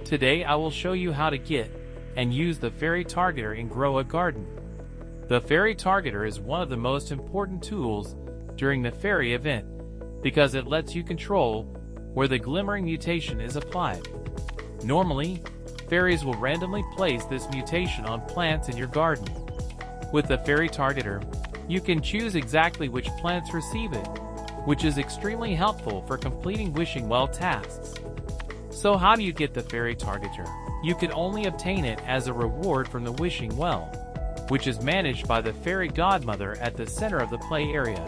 Today I will show you how to get and use the fairy targeter and grow a garden. The fairy targeter is one of the most important tools during the fairy event because it lets you control where the glimmering mutation is applied. Normally, fairies will randomly place this mutation on plants in your garden. With the fairy targeter, you can choose exactly which plants receive it, which is extremely helpful for completing wishing well tasks. So how do you get the fairy targeter? You can only obtain it as a reward from the wishing well, which is managed by the fairy godmother at the center of the play area.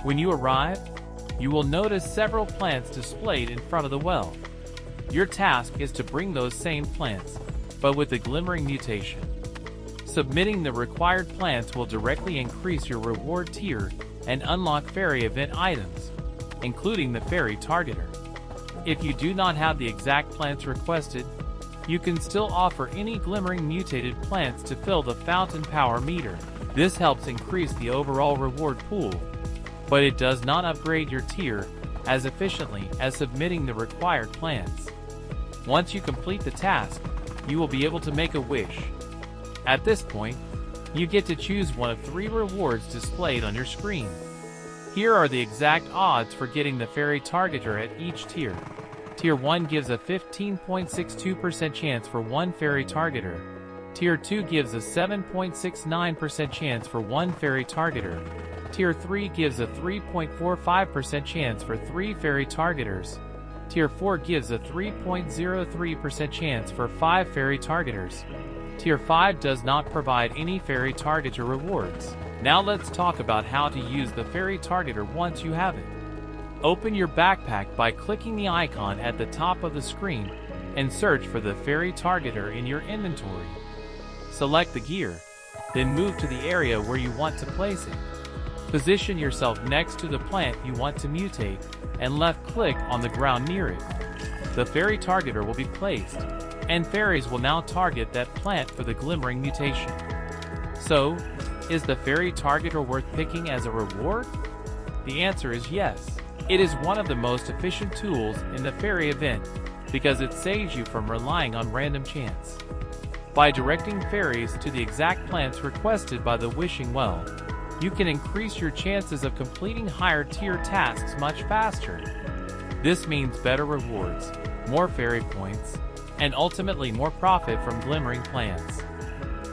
When you arrive, you will notice several plants displayed in front of the well. Your task is to bring those same plants, but with the glimmering mutation. Submitting the required plants will directly increase your reward tier and unlock fairy event items, including the fairy targeter. If you do not have the exact plants requested, you can still offer any glimmering mutated plants to fill the fountain power meter. This helps increase the overall reward pool, but it does not upgrade your tier as efficiently as submitting the required plants. Once you complete the task, you will be able to make a wish. At this point, you get to choose one of 3 rewards displayed on your screen. Here are the exact odds for getting the fairy targeter at each tier. Tier 1 gives a 15.62% chance for 1 fairy targeter. Tier 2 gives a 7.69% chance for 1 fairy targeter. Tier 3 gives a 3.45% chance for 3 fairy targeters. Tier 4 gives a 3.03% chance for 5 fairy targeters. Tier 5 does not provide any fairy targeter rewards. Now let's talk about how to use the fairy targeter once you have it. Open your backpack by clicking the icon at the top of the screen and search for the fairy targeter in your inventory. Select the gear, then move to the area where you want to place it. Position yourself next to the plant you want to mutate and left-click on the ground near it. The fairy targeter will be placed, and fairies will now target that plant for the glimmering mutation. So, is the fairy targeter worth picking as a reward? The answer is yes. It is one of the most efficient tools in the fairy event because it saves you from relying on random chance. By directing fairies to the exact plants requested by the wishing well, you can increase your chances of completing higher tier tasks much faster. This means better rewards, more fairy points, and ultimately more profit from glimmering plants.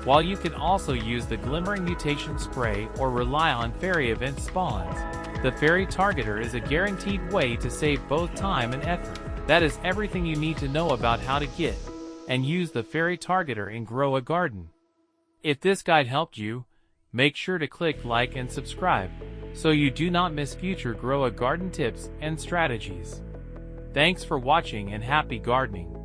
While you can also use the glimmering mutation spray or rely on fairy event spawns, the fairy targeter is a guaranteed way to save both time and effort. That is everything you need to know about how to get and use the fairy targeter and grow a garden. If this guide helped you, make sure to click like and subscribe so you do not miss future grow a garden tips and strategies. Thanks for watching and happy gardening.